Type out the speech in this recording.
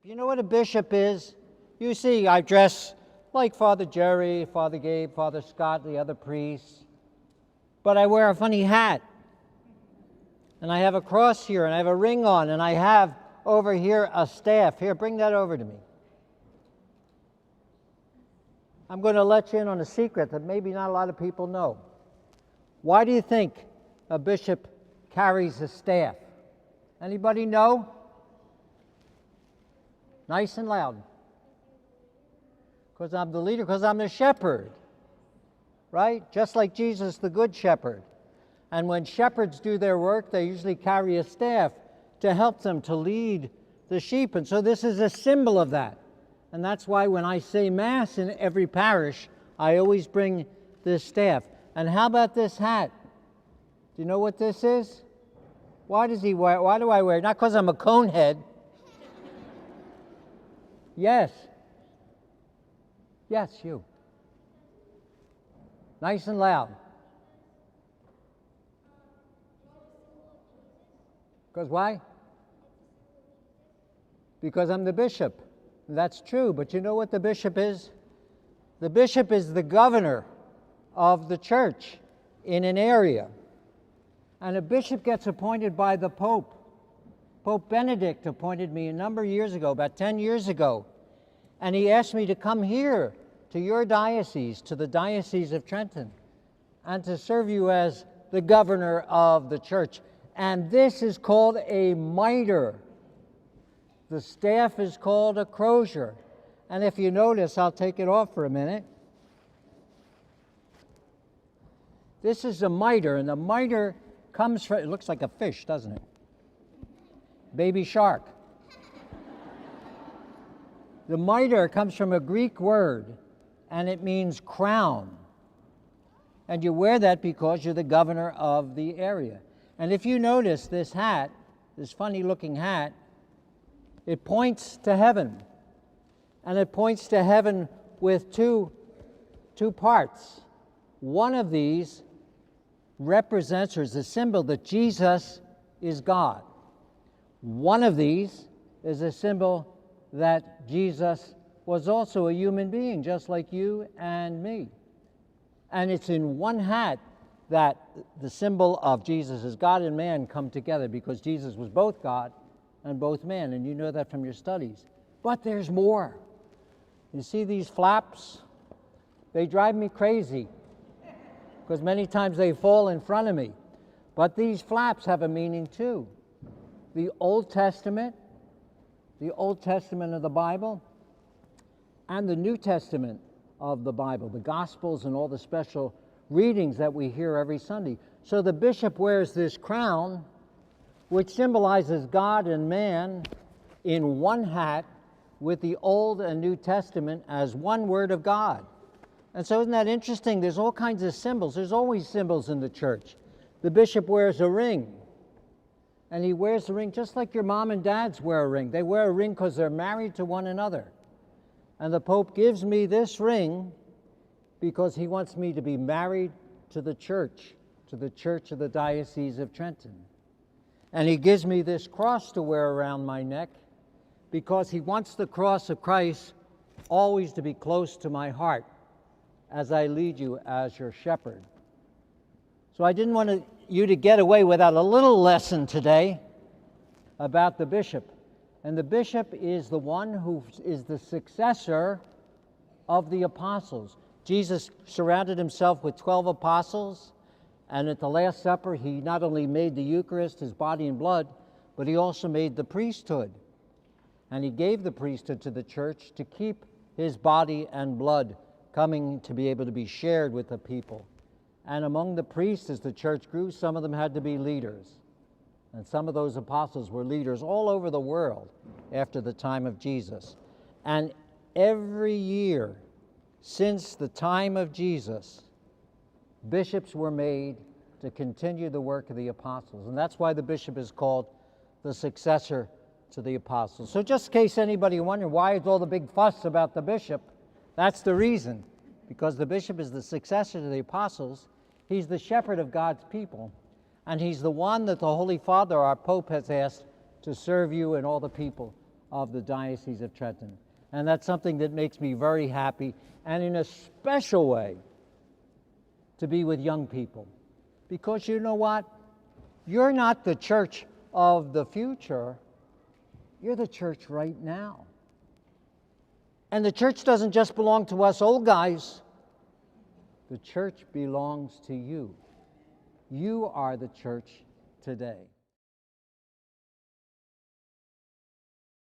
You know what a bishop is? You see, I dress like Father Jerry, Father Gabe, Father Scott, the other priests, but I wear a funny hat, and I have a cross here, and I have a ring on, and I have over here a staff. Here, bring that over to me. I'm going to let you in on a secret that maybe not a lot of people know. Why do you think a bishop carries a staff? Anybody know? Nice and loud. Because I'm the leader, because I'm the shepherd, right? Just like Jesus, the good shepherd. And when shepherds do their work, they usually carry a staff to help them to lead the sheep. And so this is a symbol of that. And that's why when I say Mass in every parish, I always bring this staff. And how about this hat? Do you know what this is? Why do I wear it? Not because I'm a conehead. Yes. Yes, you. Nice and loud. Because why? Because I'm the bishop. That's true, but you know what the bishop is? The bishop is the governor of the church in an area. And a bishop gets appointed by the Pope. Pope Benedict appointed me a number of years ago, about 10 years ago. And he asked me to come here to your diocese, to the Diocese of Trenton, and to serve you as the governor of the church. And this is called a mitre. The staff is called a crozier. And if you notice, I'll take it off for a minute. This is a mitre, and the mitre comes from, it looks like a fish, doesn't it? Baby shark. The mitre comes from a Greek word, and it means crown. And you wear that because you're the governor of the area. And if you notice this hat, this funny looking hat, it points to heaven. And it points to heaven with two parts. One of these represents or is a symbol that Jesus is God. One of these is a symbol that Jesus was also a human being, just like you and me. And it's in one hat that the symbol of Jesus as God and man come together, because Jesus was both God and both man, and you know that from your studies. But there's more. You see these flaps? They drive me crazy, because many times they fall in front of me. But these flaps have a meaning too. The Old Testament of the Bible, and the New Testament of the Bible, the Gospels and all the special readings that we hear every Sunday. So the bishop wears this crown, which symbolizes God and man in one hat, with the Old and New Testament as one word of God. And so isn't that interesting? There's all kinds of symbols. There's always symbols in the church. The bishop wears a ring. And he wears the ring just like your mom and dads wear a ring. They wear a ring because they're married to one another. And the Pope gives me this ring because he wants me to be married to the church of the Diocese of Trenton. And he gives me this cross to wear around my neck because he wants the cross of Christ always to be close to my heart as I lead you as your shepherd. So I didn't want you to get away without a little lesson today about the bishop. And the bishop is the one who is the successor of the apostles. Jesus surrounded himself with 12 apostles, and at the Last Supper, he not only made the Eucharist, his body and blood, but he also made the priesthood. And he gave the priesthood to the church to keep his body and blood coming to be able to be shared with the people. And among the priests, as the church grew, some of them had to be leaders. And some of those apostles were leaders all over the world after the time of Jesus. And every year since the time of Jesus, bishops were made to continue the work of the apostles. And that's why the bishop is called the successor to the apostles. So just in case anybody wondering why is all the big fuss about the bishop, that's the reason. Because the bishop is the successor to the apostles. He's the shepherd of God's people. And he's the one that the Holy Father, our Pope, has asked to serve you and all the people of the Diocese of Trenton. And that's something that makes me very happy, and in a special way, to be with young people. Because you know what? You're not the church of the future, you're the church right now. And the church doesn't just belong to us old guys, the church belongs to you. You are the church today.